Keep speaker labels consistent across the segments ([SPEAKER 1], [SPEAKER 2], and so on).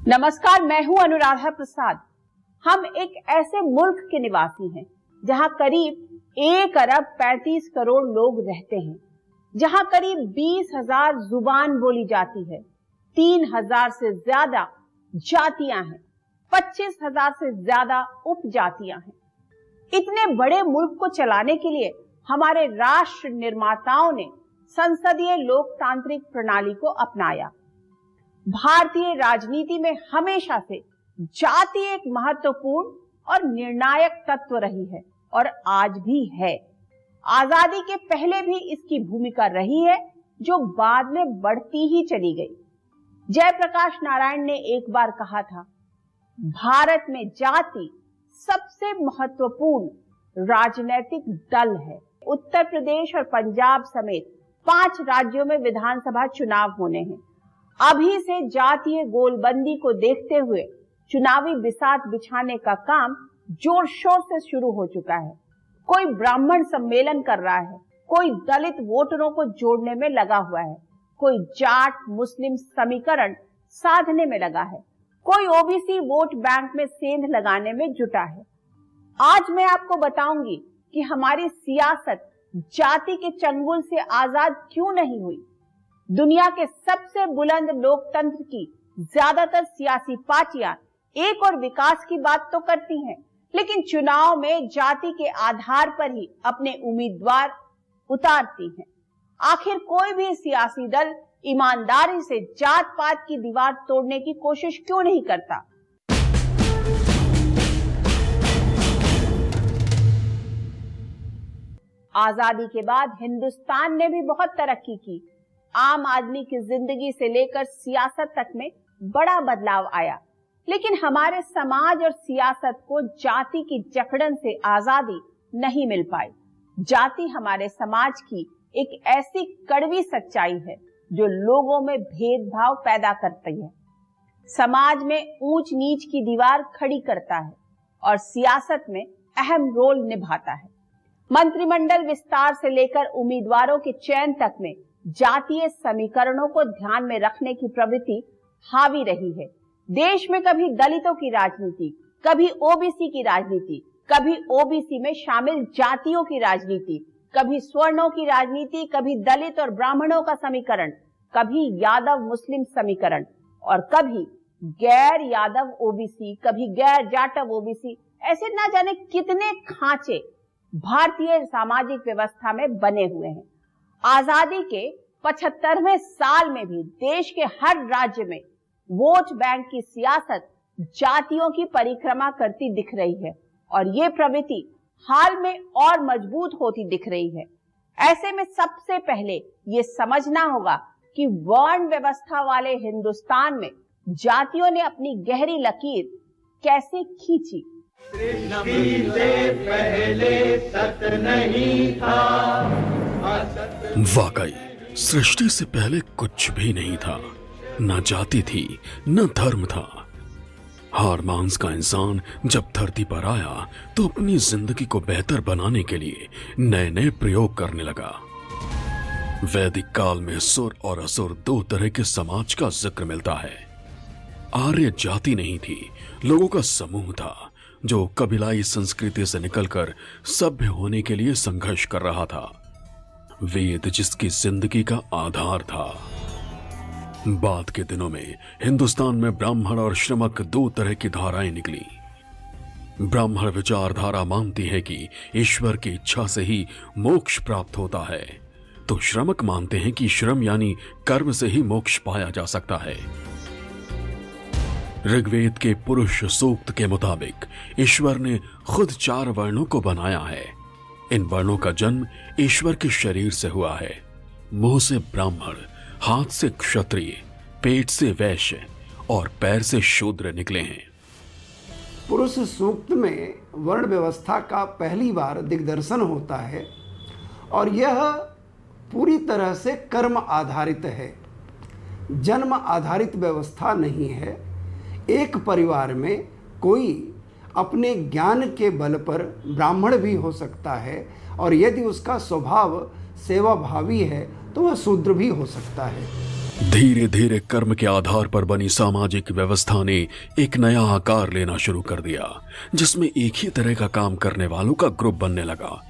[SPEAKER 1] नमस्कार, मैं हूं अनुराधा प्रसाद। हम एक ऐसे मुल्क के निवासी हैं जहां करीब 1 अरब 35 करोड़ लोग रहते हैं, जहां करीब 20,000 जुबान बोली जाती है, 3,000 से ज्यादा जातियां हैं, 25,000 से ज्यादा उपजातियां हैं। इतने बड़े मुल्क को चलाने के लिए हमारे राष्ट्र निर्माताओं ने संसदीय लोकतांत्रिक प्रणाली को अपनाया। भारतीय राजनीति में हमेशा से जाति एक महत्वपूर्ण और निर्णायक तत्व रही है और आज भी है। आजादी के पहले भी इसकी भूमिका रही है, जो बाद में बढ़ती ही चली गई। जयप्रकाश नारायण ने एक बार कहा था, भारत में जाति सबसे महत्वपूर्ण राजनीतिक दल है। उत्तर प्रदेश और पंजाब समेत 5 राज्यों में विधानसभा चुनाव होने हैं। अभी से जातीय गोलबंदी को देखते हुए चुनावी बिसात बिछाने का काम जोर शोर से शुरू हो चुका है। कोई ब्राह्मण सम्मेलन कर रहा है, कोई दलित वोटरों को जोड़ने में लगा हुआ है, कोई जाट मुस्लिम समीकरण साधने में लगा है, कोई ओबीसी वोट बैंक में सेंध लगाने में जुटा है। आज मैं आपको बताऊंगी कि हमारी सियासत जाति के चंगुल से आजाद क्यों नहीं हुई। दुनिया के सबसे बुलंद लोकतंत्र की ज्यादातर सियासी पार्टियां एक और विकास की बात तो करती हैं, लेकिन चुनाव में जाति के आधार पर ही अपने उम्मीदवार उतारती हैं। आखिर कोई भी सियासी दल ईमानदारी से जात पात की दीवार तोड़ने की कोशिश क्यों नहीं करता। आजादी के बाद हिंदुस्तान ने भी बहुत तरक्की की। आम आदमी की जिंदगी से लेकर सियासत तक में बड़ा बदलाव आया, लेकिन हमारे समाज और सियासत को जाति की जकड़न से आजादी नहीं मिल पाई। जाति हमारे समाज की एक ऐसी कड़वी सच्चाई है जो लोगों में भेदभाव पैदा करती है, समाज में ऊंच नीच की दीवार खड़ी करता है और सियासत में अहम रोल निभाता है। मंत्रिमंडल विस्तार से लेकर उम्मीदवारों के चयन तक में जातीय समीकरणों को ध्यान में रखने की प्रवृत्ति हावी रही है। देश में कभी दलितों की राजनीति, कभी ओबीसी की राजनीति, कभी ओबीसी में शामिल जातियों की राजनीति, कभी सवर्णों की राजनीति, कभी दलित और ब्राह्मणों का समीकरण, कभी यादव मुस्लिम समीकरण और कभी गैर यादव ओबीसी, कभी गैर जाटव ओबीसी। ऐसे ना जाने कितने खांचे भारतीय सामाजिक व्यवस्था में बने हुए हैं। आजादी के 75वें साल में भी देश के हर राज्य में वोट बैंक की सियासत जातियों की परिक्रमा करती दिख रही है और ये प्रवृत्ति हाल में और मजबूत होती दिख रही है। ऐसे में सबसे पहले ये समझना होगा कि वर्ण व्यवस्था वाले हिंदुस्तान में जातियों ने अपनी गहरी लकीर कैसे खींची।
[SPEAKER 2] सृष्टि से पहले सत नहीं था।
[SPEAKER 3] वाकई सृष्टि से पहले कुछ भी नहीं था, न जाति थी न धर्म था। हार मांस का इंसान जब धरती पर आया तो अपनी जिंदगी को बेहतर बनाने के लिए नए नए प्रयोग करने लगा। वैदिक काल में सुर और असुर 2 तरह के समाज का जिक्र मिलता है। आर्य जाति नहीं थी, लोगों का समूह था जो कबीलाई संस्कृति से निकलकर सभ्य होने के लिए संघर्ष कर रहा था। वेद जिसकी जिंदगी का आधार था। बाद के दिनों में हिंदुस्तान में ब्राह्मण और श्रमक 2 तरह की धाराएं निकली। ब्राह्मण विचारधारा मानती है कि ईश्वर की इच्छा से ही मोक्ष प्राप्त होता है, तो श्रमक मानते हैं कि श्रम यानी कर्म से ही मोक्ष पाया जा सकता है। ऋग्वेद के पुरुष सूक्त के मुताबिक ईश्वर ने खुद 4 वर्णों को बनाया है। इन वर्णों का जन्म ईश्वर के शरीर से हुआ है। मुंह से ब्राह्मण, हाथ से क्षत्रिय, पेट से वैश्य और पैर से शूद्र निकले हैं।
[SPEAKER 4] पुरुष सूक्त में वर्ण व्यवस्था का पहली बार दिग्दर्शन होता है और यह पूरी तरह से कर्म आधारित है, जन्म आधारित व्यवस्था नहीं है। एक परिवार में कोई अपने ज्ञान के बल पर ब्राह्मण भी हो सकता है और यदि उसका स्वभाव सेवाभावी है तो वह शूद्र भी हो सकता है।
[SPEAKER 3] धीरे धीरे कर्म के आधार पर बनी सामाजिक व्यवस्था ने एक नया आकार लेना शुरू कर दिया, जिसमें एक ही तरह का काम करने वालों का ग्रुप बनने लगा।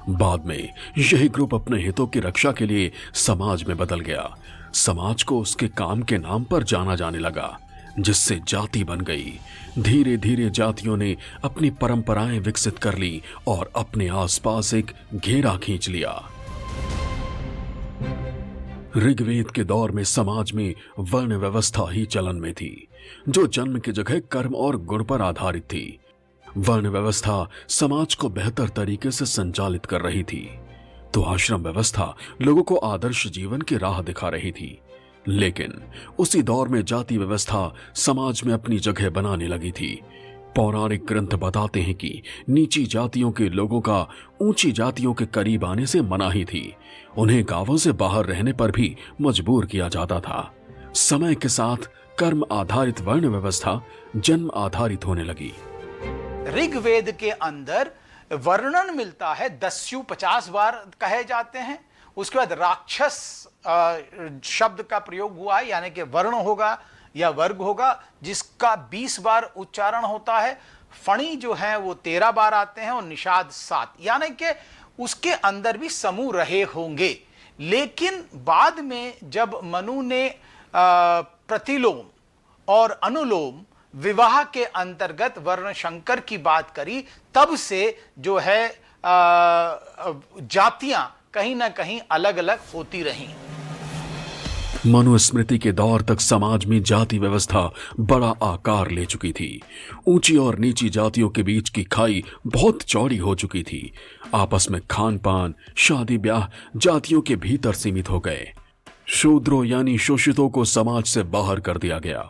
[SPEAKER 3] बाद में यही ग्रुप अपने हितों की रक्षा के लिए समाज में बदल गया। समाज को उसके काम के नाम पर जाना जाने लगा, जिससे जाति बन गई। धीरे धीरे जातियों ने अपनी परंपराएं विकसित कर ली और अपने आसपास एक घेरा खींच लिया। ऋग्वेद के दौर में समाज में वर्ण व्यवस्था ही चलन में थी, जो जन्म की जगह कर्म और गुण पर आधारित थी। वर्ण व्यवस्था समाज को बेहतर तरीके से संचालित कर रही थी, तो आश्रम व्यवस्था लोगों को आदर्श जीवन की राह दिखा रही थी। लेकिन उसी दौर में जाति व्यवस्था समाज में अपनी जगह बनाने लगी थी। पौराणिक ग्रंथ बताते हैं कि नीची जातियों के लोगों का ऊंची जातियों के करीब आने से मनाही थी। उन्हें गांवों से बाहर रहने पर भी मजबूर किया जाता था। समय के साथ कर्म आधारित वर्ण व्यवस्था जन्म आधारित होने लगी।
[SPEAKER 5] ऋग्वेद के अंदर वर्णन मिलता है 10-50 बार कहे जाते हैं। उसके बाद राक्षस शब्द का प्रयोग हुआ है, यानी कि वर्ण होगा या वर्ग होगा, जिसका 20 बार उच्चारण होता है। फणी जो है वो 13 बार आते हैं और निषाद 7, यानी कि उसके अंदर भी समूह रहे होंगे। लेकिन बाद में जब मनु ने प्रतिलोम और अनुलोम विवाह के अंतर्गत वर्ण संकर की बात करी, तब से जो है जातियां कहीं ना कहीं अलग अलग होती रहीं।
[SPEAKER 3] मनुस्मृति के दौर तक समाज में जाति व्यवस्था बड़ा आकार ले चुकी थी। ऊंची और नीची जातियों के बीच की खाई बहुत चौड़ी हो चुकी थी। आपस में खान पान, शादी ब्याह जातियों के भीतर सीमित हो गए। शूद्रों यानी शोषितों को समाज से बाहर कर दिया गया।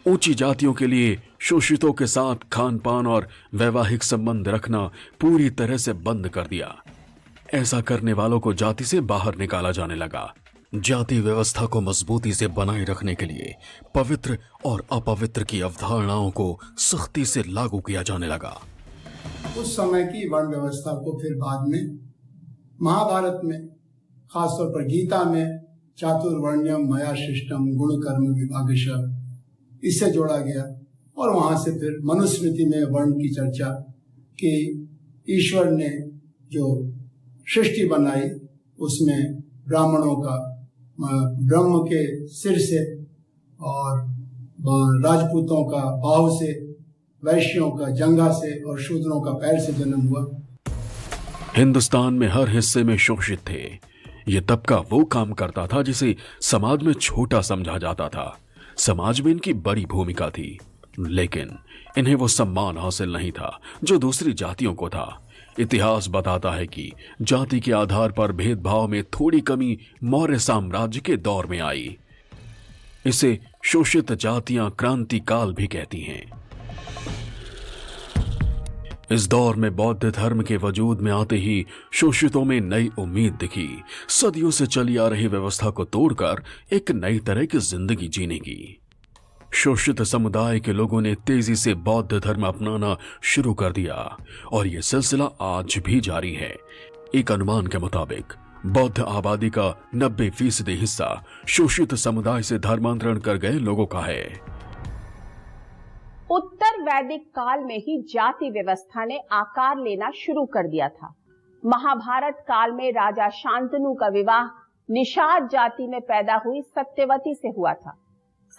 [SPEAKER 3] ऊंची जातियों के लिए शोषितों के साथ खान पान और वैवाहिक संबंध रखना पूरी तरह से बंद कर दिया। ऐसा करने वालों को जाति से बाहर निकाला जाने लगा। जाति व्यवस्था को मजबूती से बनाए रखने के लिए पवित्र और अपवित्र की अवधारणाओं को सख्ती से लागू किया जाने लगा।
[SPEAKER 6] उस समय की वर्ण व्यवस्था को फिर बाद में महाभारत में, खासतौर पर गीता में चातुर्वर्ण्यम मया शिष्टम गुण कर्म विभागशः, इससे जोड़ा गया। और वहां से फिर मनुस्मृति में वर्ण की चर्चा कि ईश्वर ने जो सृष्टि बनाई उसमें ब्राह्मणों का ब्रह्म के सिर से और राजपूतों का बाहु से, वैश्यों का जंघा से और शूद्रों का पैर से जन्म हुआ।
[SPEAKER 3] हिंदुस्तान में हर हिस्से में शोषित थे। ये तबका वो काम करता था जिसे समाज में छोटा समझा जाता था। समाज में इनकी बड़ी भूमिका थी, लेकिन इन्हें वो सम्मान हासिल नहीं था जो दूसरी जातियों को था। इतिहास बताता है कि जाति के आधार पर भेदभाव में थोड़ी कमी मौर्य साम्राज्य के दौर में आई। इसे शोषित जातियां क्रांति काल भी कहती हैं। इस दौर में बौद्ध धर्म के वजूद में आते ही शोषितों में नई उम्मीद दिखी। सदियों से चली आ रही व्यवस्था को तोड़कर एक नई तरह की जिंदगी जीने की। शोषित समुदाय के लोगों ने तेजी से बौद्ध धर्म अपनाना शुरू कर दिया और यह सिलसिला आज भी जारी है। एक अनुमान के मुताबिक बौद्ध आबादी का 90% हिस्सा शोषित समुदाय से धर्मांतरण कर गए लोगों का है।
[SPEAKER 1] उत्तर वैदिक काल में ही जाति व्यवस्था ने आकार लेना शुरू कर दिया था। महाभारत काल में राजा शांतनु का विवाह निषाद जाति में पैदा हुई सत्यवती से हुआ था।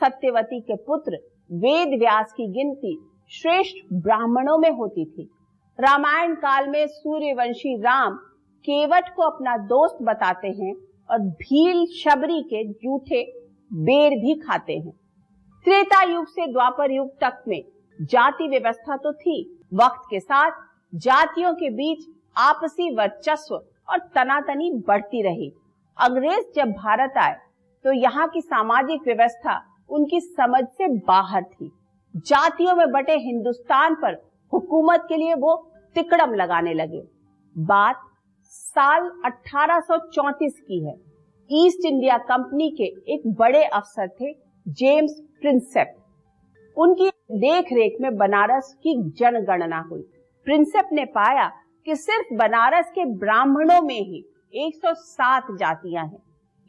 [SPEAKER 1] सत्यवती के पुत्र वेद व्यास की गिनती श्रेष्ठ ब्राह्मणों में होती थी। रामायण काल में सूर्यवंशी राम केवट को अपना दोस्त बताते हैं और भील शबरी के जूठे बेर भी खाते हैं। त्रेता युग से द्वापर युग तक में जाति व्यवस्था तो थी। वक्त के साथ जातियों के बीच आपसी वर्चस्व और तनातनी बढ़ती रही। अंग्रेज जब भारत आए तो यहाँ की सामाजिक व्यवस्था उनकी समझ से बाहर थी। जातियों में बटे हिंदुस्तान पर हुकूमत के लिए वो तिकड़म लगाने लगे। बात साल 1834 की है। ईस्ट इंडिया कंपनी के एक बड़े अफसर थे जेम्स प्रिंसेप। उनकी देखरेख में बनारस की जनगणना हुई। प्रिंसेप ने पाया कि सिर्फ बनारस के ब्राह्मणों में ही 107 जातियां हैं।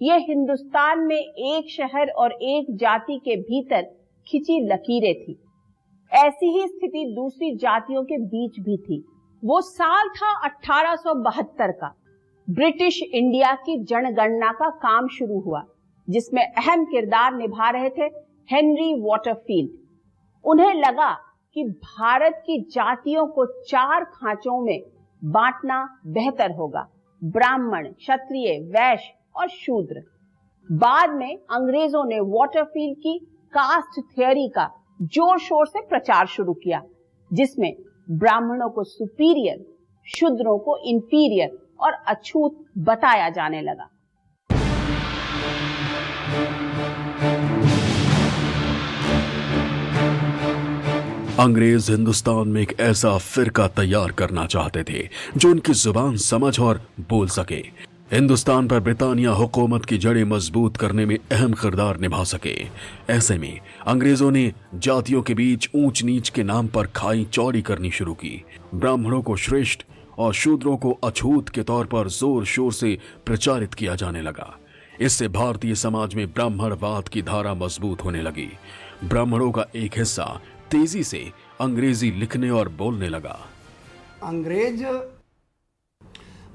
[SPEAKER 1] ये हिंदुस्तान में एक शहर और एक जाति के भीतर खिंची लकीरें थी। ऐसी ही स्थिति दूसरी जातियों के बीच भी थी। वो साल था 1872 का। ब्रिटिश इंडिया की जनगणना का काम शुरू हुआ, जिसमें अहम किरदार निभा रहे थे हेनरी वॉटरफील्ड। उन्हें लगा कि भारत की जातियों को 4 खांचों में बांटना बेहतर होगा: ब्राह्मण, क्षत्रिय, वैश्य और शूद्र। बाद में अंग्रेजों ने वॉटरफील्ड की कास्ट थ्योरी का जोर शोर से प्रचार शुरू किया, जिसमें ब्राह्मणों को सुपीरियर, शूद्रों को इंफीरियर और अछूत बताया जाने लगा।
[SPEAKER 3] अंग्रेज हिंदुस्तान में एक ऐसा फिरका तैयार करना चाहते थे जो उनकी जुबान समझ और बोल सके, हिंदुस्तान पर ब्रिटानिया हुकूमत की जड़ें मजबूत करने में अहम किरदार निभा सके। ऐसे में अंग्रेजों ने जातियों के बीच ऊंच नीच के नाम पर खाई चौड़ी करनी शुरू की। ब्राह्मणों को श्रेष्ठ और शूद्रों को अछूत के तौर पर जोर शोर से प्रचारित किया जाने लगा। इससे भारतीय समाज में ब्राह्मणवाद की धारा मजबूत होने लगी। ब्राह्मणों का एक हिस्सा तेजी से अंग्रेजी लिखने और बोलने लगा।
[SPEAKER 4] अंग्रेज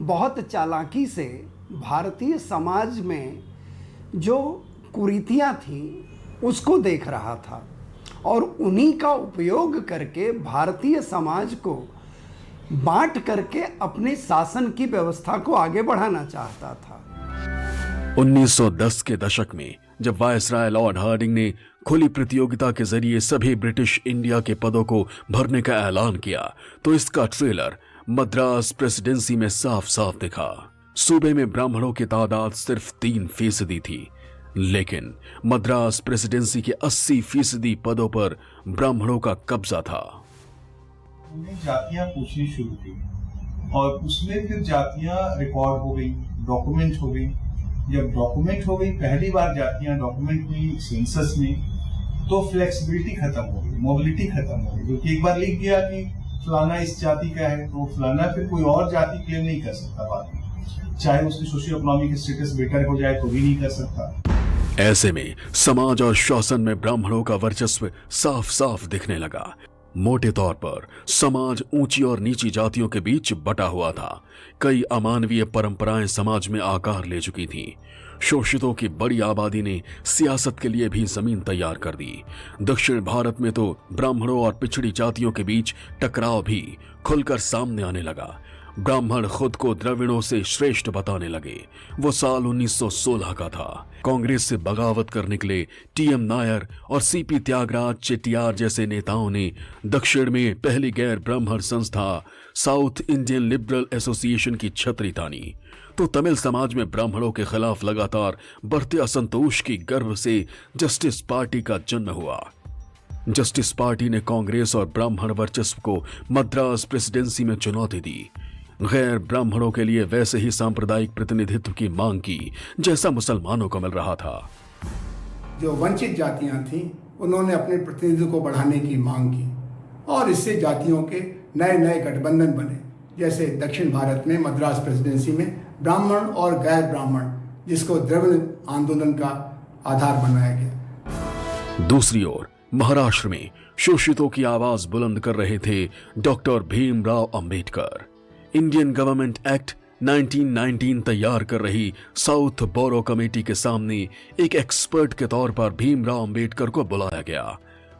[SPEAKER 4] बहुत चालाकी से भारतीय समाज में जो कुरीतियां थीं उसको देख रहा था और उन्हीं का उपयोग करके भारतीय समाज को बांट करके अपने शासन की व्यवस्था को आगे बढ़ाना चाहता था।
[SPEAKER 3] 1910 के दशक में जब वायसराय लॉर्ड हार्डिंग ने खुली प्रतियोगिता के जरिए सभी ब्रिटिश इंडिया के पदों को भरने का ऐलान किया, तो इसका ट्रेलर मद्रास प्रेसिडेंसी में साफ साफ दिखा। सूबे में ब्राह्मणों की तादाद सिर्फ 3% थी, लेकिन मद्रास प्रेसिडेंसी के 80% पदों पर ब्राह्मणों का कब्जा था।
[SPEAKER 7] जातियां पूछनी शुरू की और उसमें फिर जातियां रिकॉर्ड हो गई, डॉक्यूमेंट हो गई। जब डॉक्यूमेंट हो गई, पहली बार जातियां डॉक्यूमेंट हुई सेंसस में, तो फ्लेक्सिबिलिटी खत्म हो गई, मोबिलिटी खत्म हो गई। क्योंकि एक बार लिख दिया कि फलाना इस जाति का है, तो फलाना फिर कोई और जाति क्लेम नहीं कर सकता बाद में, चाहे उसकी सोशियो इकोनॉमिक स्टेटस बेटर हो जाए तो भी नहीं कर सकता।
[SPEAKER 3] ऐसे में समाज और शासन में ब्राह्मणों का वर्चस्व साफ साफ दिखने लगा। मोटे तौर पर समाज ऊंची और नीची जातियों के बीच बटा हुआ था। कई अमानवीय परंपराएं समाज में आकार ले चुकी थीं। शोषितों की बड़ी आबादी ने सियासत के लिए भी जमीन तैयार कर दी। दक्षिण भारत में तो ब्राह्मणों और पिछड़ी जातियों के बीच टकराव भी खुलकर सामने आने लगा। ब्राह्मण खुद को द्रविड़ों से श्रेष्ठ बताने लगे। वो साल 1916 का था। कांग्रेस से बगावत करने के लिए टीएम नायर और सीपी त्यागराज चेट्टियार जैसे नेताओं ने दक्षिण में पहली गैर ब्राह्मण संस्था साउथ इंडियन लिबरल एसोसिएशन की छतरी तानी। तो तमिल समाज में ब्राह्मणों के खिलाफ लगातार बढ़ते असंतोष की गर्भ से जस्टिस पार्टी का जन्म हुआ। जस्टिस पार्टी ने कांग्रेस और ब्राह्मण वर्चस्व को मद्रास प्रेसिडेंसी में चुनौती दी। गैर ब्राह्मणों के लिए वैसे ही सांप्रदायिक प्रतिनिधित्व की मांग की जैसा मुसलमानों को मिल रहा था।
[SPEAKER 6] जो वंचित जातियां थीं, उन्होंने अपने प्रतिनिधित्व को बढ़ाने की मांग की और इससे जातियों के नए नए गठबंधन बने। जैसे दक्षिण भारत में मद्रास प्रेसिडेंसी में ब्राह्मण और गैर ब्राह्मण, जिसको द्रविड़ आंदोलन का आधार बनाया गया।
[SPEAKER 3] दूसरी ओर महाराष्ट्र में शोषितों की आवाज बुलंद कर रहे थे doctor Bhimrao Ambedkar. Indian government act 1919 तैयार कर रही साउथ बोरो कमेटी के सामने एक एक्सपर्ट के तौर पर भीमराव अंबेडकर को बुलाया गया।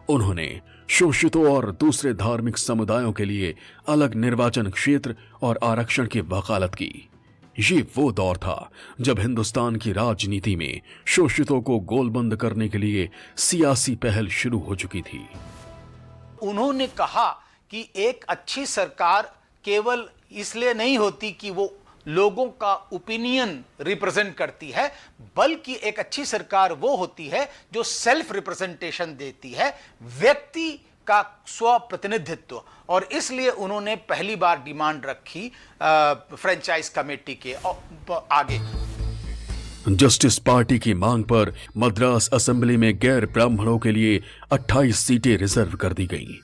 [SPEAKER 3] उन्होंने शोषितों और दूसरे धार्मिक समुदायों के लिए अलग निर्वाचन क्षेत्र और आरक्षण की वकालत की। ये वो दौर था जब हिंदुस्तान की राजनीति में शोषितों को गोलबंद करने के लिए सियासी पहल शुरू हो चुकी थी।
[SPEAKER 5] उन्होंने कहा कि एक अच्छी सरकार केवल इसलिए नहीं होती कि वो लोगों का ओपिनियन रिप्रेजेंट करती है, बल्कि एक अच्छी सरकार वो होती है जो सेल्फ रिप्रेजेंटेशन देती है, व्यक्ति का स्व प्रतिनिधित्व। और इसलिए उन्होंने पहली बार डिमांड रखी फ्रेंचाइज कमेटी के आगे।
[SPEAKER 3] जस्टिस पार्टी की मांग पर मद्रास असेंबली में गैर ब्राह्मणों के लिए 28 सीटें रिजर्व कर दी गईं।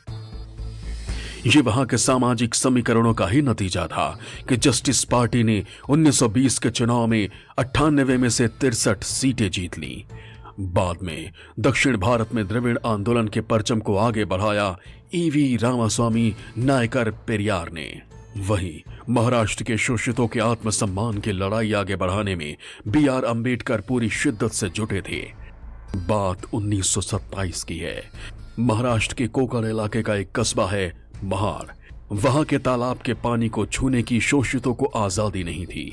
[SPEAKER 3] ये वहां के सामाजिक समीकरणों का ही नतीजा था कि जस्टिस पार्टी ने 1920 के चुनाव में 98 में से 63 सीटें जीत ली। बाद में दक्षिण भारत में द्रविड़ आंदोलन के परचम को आगे बढ़ाया ईवी रामास्वामी नायकर पेरियार ने। वहीं महाराष्ट्र के शोषितों के आत्मसम्मान की लड़ाई आगे बढ़ाने में BR अम्बेडकर पूरी शिद्दत से जुटे थे। बात 1927 की है। महाराष्ट्र के कोकण इलाके का एक कस्बा है महाड़। वहां के तालाब के पानी को छूने की शोषितों को आजादी नहीं थी।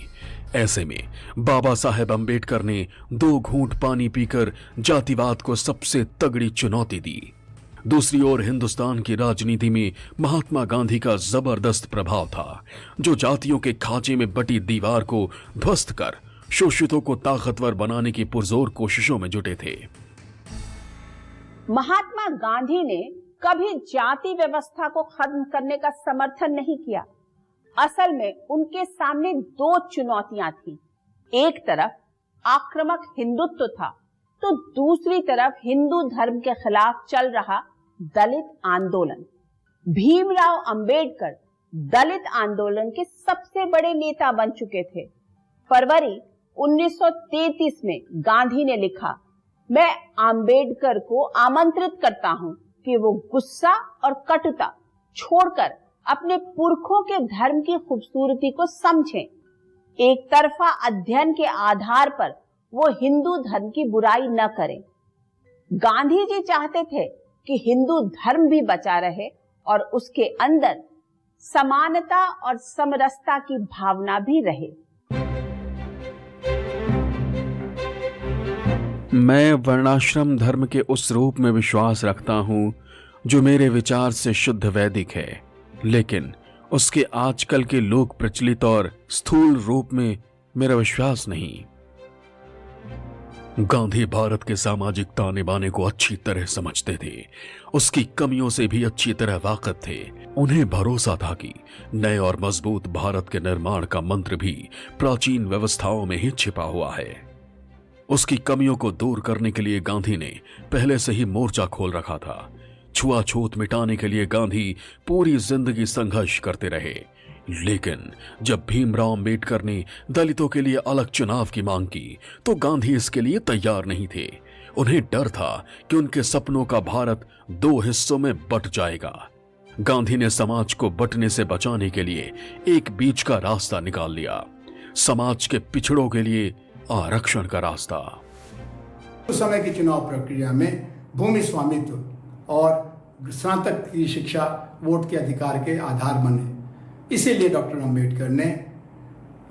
[SPEAKER 3] ऐसे में बाबा साहेब अम्बेडकर ने 2 घूंट पानी पीकर जातिवाद को सबसे तगड़ी चुनौती दी। दूसरी ओर हिंदुस्तान की राजनीति में महात्मा गांधी का जबरदस्त प्रभाव था, जो जातियों के खांचे में बटी दीवार को ध्वस्त कर शोषितों को ताकतवर बनाने की पुरजोर कोशिशों में जुटे थे।
[SPEAKER 1] महात्मा गांधी ने कभी जाति व्यवस्था को खत्म करने का समर्थन नहीं किया। असल में उनके सामने 2 चुनौतियां थी। एक तरफ आक्रामक हिंदुत्व था, तो दूसरी तरफ हिंदू धर्म के खिलाफ चल रहा दलित आंदोलन। भीमराव अंबेडकर दलित आंदोलन के सबसे बड़े नेता बन चुके थे। फरवरी 1933 में गांधी ने लिखा, मैं अंबेडकर को आमंत्रित करता हूं कि वो गुस्सा और कटुता छोड़कर अपने पुरखों के धर्म की खूबसूरती को समझें। एक तरफा अध्ययन के आधार पर वो हिंदू धर्म की बुराई न करें। गांधी जी चाहते थे कि हिंदू धर्म भी बचा रहे और उसके अंदर समानता और समरसता की भावना भी रहे।
[SPEAKER 3] मैं वर्णाश्रम धर्म के उस रूप में विश्वास रखता हूं जो मेरे विचार से शुद्ध वैदिक है, लेकिन उसके आजकल के लोक प्रचलित और स्थूल रूप में मेरा विश्वास नहीं। गांधी भारत के सामाजिक ताने बाने को अच्छी तरह समझते थे, उसकी कमियों से भी अच्छी तरह वाकिफ थे। उन्हें भरोसा था कि नए और मजबूत भारत के निर्माण का मंत्र भी प्राचीन व्यवस्थाओं में ही छिपा हुआ है। उसकी कमियों को दूर करने के लिए गांधी ने पहले से ही मोर्चा खोल रखा था। छुआछूत मिटाने के लिए गांधी पूरी जिंदगी संघर्ष करते रहे, लेकिन जब भीमराव अंबेडकर ने दलितों के लिए अलग चुनाव की मांग की तो गांधी इसके लिए तैयार नहीं थे। उन्हें डर था कि उनके सपनों का भारत 2 हिस्सों में बंट जाएगा। गांधी ने समाज को बंटने से बचाने के लिए एक बीच का रास्ता निकाल लिया, समाज के पिछड़ों के लिए आरक्षण का रास्ता।
[SPEAKER 6] उस समय की चुनाव प्रक्रिया में भूमि स्वामित्व और स्नातक की शिक्षा वोट के अधिकार के आधार बने। इसीलिए डॉक्टर अंबेडकर ने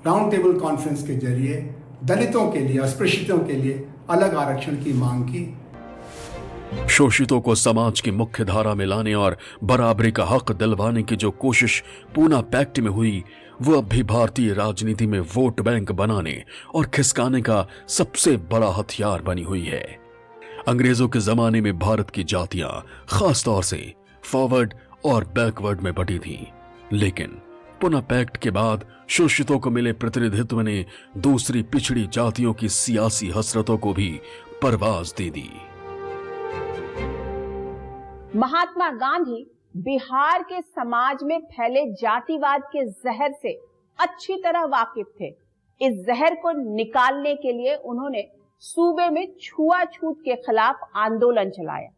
[SPEAKER 6] राउंड टेबल कॉन्फ्रेंस के जरिए दलितों के लिए, अस्पृश्यतों के लिए अलग आरक्षण की मांग की।
[SPEAKER 3] शोषितों को समाज की मुख्य धारा में लाने और बराबरी का हक दिलवाने की जो कोशिश पूना पैक्ट में हुई, वो अब भी भारतीय राजनीति में वोट बैंक बनाने और खिसकाने का सबसे बड़ा हथियार बनी हुई है। अंग्रेजों के जमाने में भारत की जातियां खासतौर से फॉरवर्ड और बैकवर्ड में बटी थीं, लेकिन पुनः पैक्ट के बाद शोषितों को मिले प्रतिनिधित्व ने दूसरी पिछड़ी जातियों की सियासी हसरतों को भी परवाज दे दी।
[SPEAKER 1] महात्मा गांधी बिहार के समाज में फैले जातिवाद के जहर से अच्छी तरह वाकिफ थे। इस जहर को निकालने के लिए उन्होंने सूबे में छुआछूत के खिलाफ आंदोलन चलाया।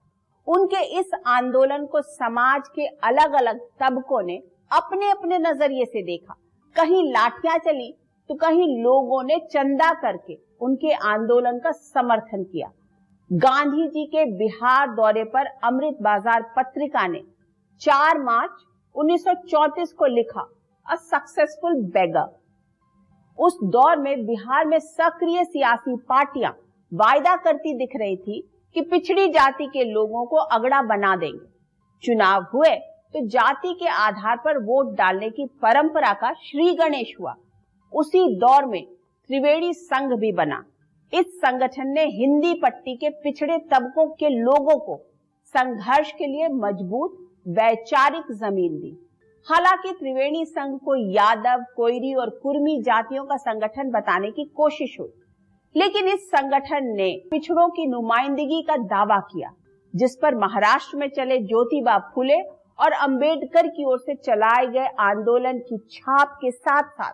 [SPEAKER 1] उनके इस आंदोलन को समाज के अलग अलग तबकों ने अपने अपने नजरिए से देखा। कहीं लाठियां चली तो कहीं लोगों ने चंदा करके उनके आंदोलन का समर्थन किया। गांधी जी के बिहार दौरे पर अमृत बाजार पत्रिका ने 4 मार्च 1934 को लिखा, अ सक्सेसफुल बेगर। उस दौर में बिहार में सक्रिय सियासी पार्टियां वायदा करती दिख रही थी कि पिछड़ी जाति के लोगों को अगड़ा बना देंगे। चुनाव हुए तो जाति के आधार पर वोट डालने की परंपरा का श्री गणेश हुआ। उसी दौर में त्रिवेणी संघ भी बना। इस संगठन ने हिंदी पट्टी के पिछड़े तबकों के लोगों को संघर्ष के लिए मजबूत वैचारिक जमीन दी। हालांकि त्रिवेणी संघ को यादव, कोयरी और कुर्मी जातियों का संगठन बताने की कोशिश हुई, लेकिन इस संगठन ने पिछड़ों की नुमाइंदगी का दावा किया, जिस पर महाराष्ट्र में चले ज्योतिबा फुले और अंबेडकर की ओर से चलाए गए आंदोलन की छाप के साथ साथ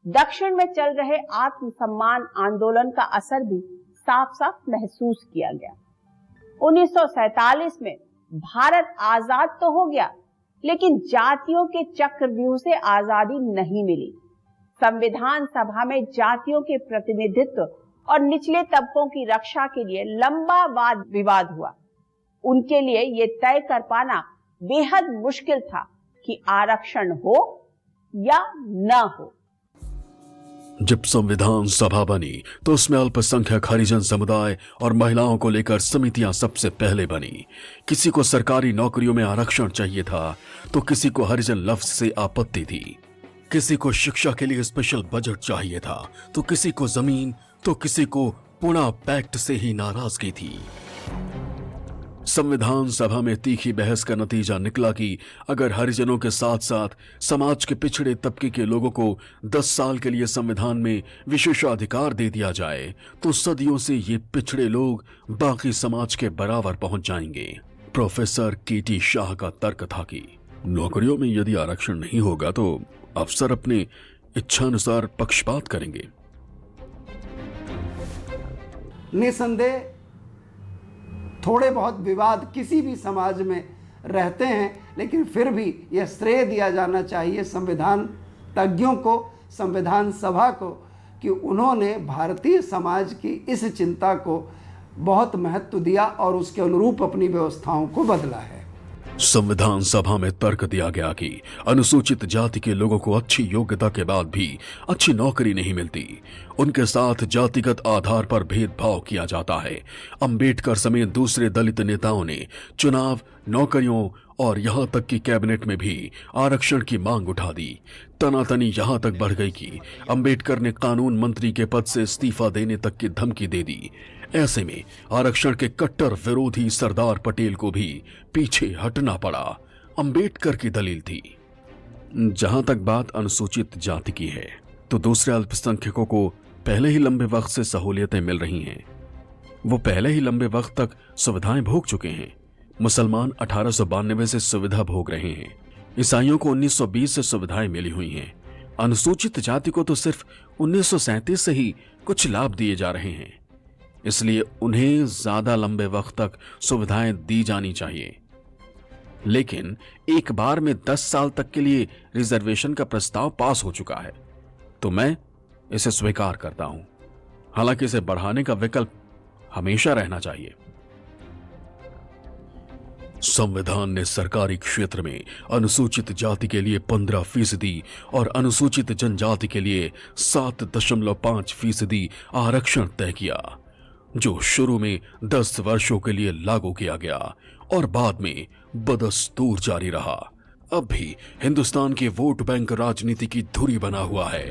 [SPEAKER 1] दक्षिण में चल रहे आत्मसम्मान आंदोलन का असर भी साफ साफ महसूस किया गया। 1947 में भारत आजाद तो हो गया, लेकिन जातियों के चक्रव्यूह से आजादी नहीं मिली। संविधान सभा में जातियों के प्रतिनिधित्व और निचले तबकों की रक्षा के लिए लंबा वाद विवाद हुआ। उनके लिए यह तय कर पाना बेहद मुश्किल था कि आरक्षण हो या न हो।
[SPEAKER 3] जब संविधान सभा बनी तो उसमें अल्पसंख्यक हरिजन समुदाय और महिलाओं को लेकर समितियां सबसे पहले बनी। किसी को सरकारी नौकरियों में आरक्षण चाहिए था तो किसी को हरिजन लफ्ज से आपत्ति थी। किसी को शिक्षा के लिए स्पेशल बजट चाहिए था तो किसी को जमीन तो किसी को पुणे पैक्ट से ही नाराजगी थी। संविधान सभा में तीखी बहस का नतीजा निकला कि अगर हरिजनों के साथ साथ समाज के पिछड़े तबके के लोगों को 10 साल के लिए संविधान में विशेषाधिकार दे दिया जाए तो सदियों से ये पिछड़े लोग बाकी समाज के बराबर पहुंच जाएंगे। Professor K.T.. शाह का तर्क था कि नौकरियों में यदि आरक्षण नहीं होगा तो अफसर अपने इच्छानुसार पक्षपात करेंगे।
[SPEAKER 4] निसंदेह थोड़े बहुत विवाद किसी भी समाज में रहते हैं, लेकिन फिर भी यह श्रेय दिया जाना चाहिए संविधान तज्ञों को, संविधान सभा को, कि उन्होंने भारतीय समाज की इस चिंता को बहुत महत्व दिया और उसके अनुरूप अपनी व्यवस्थाओं को बदला है।
[SPEAKER 3] संविधान सभा में तर्क दिया गया कि अनुसूचित जाति के लोगों को अच्छी योग्यता के बाद भी अच्छी नौकरी नहीं मिलती, उनके साथ जातिगत आधार पर भेदभाव किया जाता है। अंबेडकर समेत दूसरे दलित नेताओं ने चुनाव, नौकरियों और यहां तक कि कैबिनेट में भी आरक्षण की मांग उठा दी। तनातनी यहां तक बढ़ गई कि अंबेडकर ने कानून मंत्री के पद से इस्तीफा देने तक की धमकी दे दी। ऐसे में आरक्षण के कट्टर विरोधी सरदार पटेल को भी पीछे हटना पड़ा। अंबेडकर की दलील थी, जहां तक बात अनुसूचित जाति की है तो दूसरे अल्पसंख्यकों को पहले ही लंबे वक्त से सहूलियतें मिल रही हैं। वो पहले ही लंबे वक्त तक सुविधाएं भोग चुके हैं। मुसलमान 1892 से सुविधा भोग रहे हैं। ईसाइयों को 1920 से सुविधाएं मिली हुई हैं। अनुसूचित जाति को तो सिर्फ 1937 से ही कुछ लाभ दिए जा रहे हैं, इसलिए उन्हें ज्यादा लंबे वक्त तक सुविधाएं दी जानी चाहिए। लेकिन एक बार में 10 साल तक के लिए रिजर्वेशन का प्रस्ताव पास हो चुका है तो मैं इसे स्वीकार करता हूं। हालांकि इसे बढ़ाने का विकल्प हमेशा रहना चाहिए। संविधान ने सरकारी क्षेत्र में अनुसूचित जाति के लिए 15% और अनुसूचित जनजाति के लिए 7.5% आरक्षण तय किया, जो शुरू में 10 वर्षों के लिए लागू किया गया और बाद में बदस्तूर जारी रहा। अब भी हिंदुस्तान के वोट बैंक राजनीति की धुरी बना हुआ है।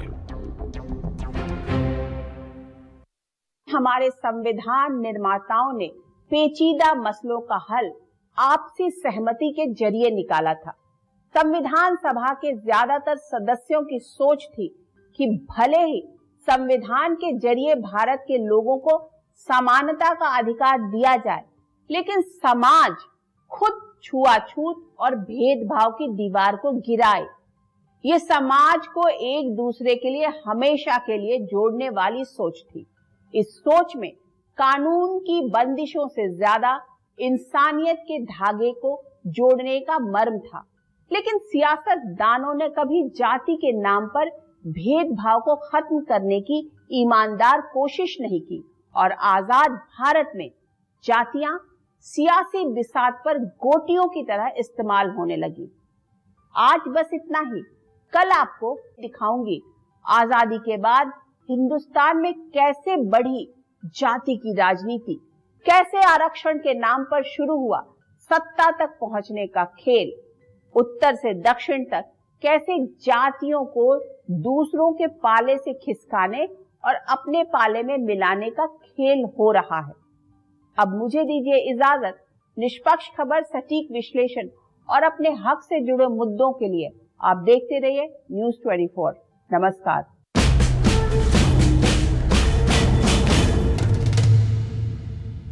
[SPEAKER 1] हमारे संविधान निर्माताओं ने पेचीदा मसलों का हल आपसी सहमति के जरिए निकाला था। संविधान सभा के ज्यादातर सदस्यों की सोच थी कि भले ही संविधान के जरिए भारत के लोगों को समानता का अधिकार दिया जाए, लेकिन समाज खुद छुआछूत और भेदभाव की दीवार को गिराए। ये समाज को एक दूसरे के लिए हमेशा के लिए जोड़ने वाली सोच थी। इस सोच में कानून की बंदिशों से ज्यादा इंसानियत के धागे को जोड़ने का मर्म था। लेकिन सियासतदानों ने कभी जाति के नाम पर भेदभाव को खत्म करने की ईमानदार कोशिश नहीं की और आजाद भारत में जातियां सियासी बिसात पर गोटियों की तरह इस्तेमाल होने लगी। आज बस इतना ही। कल आपको दिखाऊंगी आजादी के बाद हिंदुस्तान में कैसे बढ़ी जाति की राजनीति, कैसे आरक्षण के नाम पर शुरू हुआ सत्ता तक पहुंचने का खेल, उत्तर से दक्षिण तक कैसे जातियों को दूसरों के पाले से खिसकाने और अपने पाले में मिलाने का खेल हो रहा है। अब मुझे दीजिए इजाजत। निष्पक्ष खबर, सटीक विश्लेषण और अपने हक से जुड़े मुद्दों के लिए आप देखते रहिए न्यूज़ 24। नमस्कार।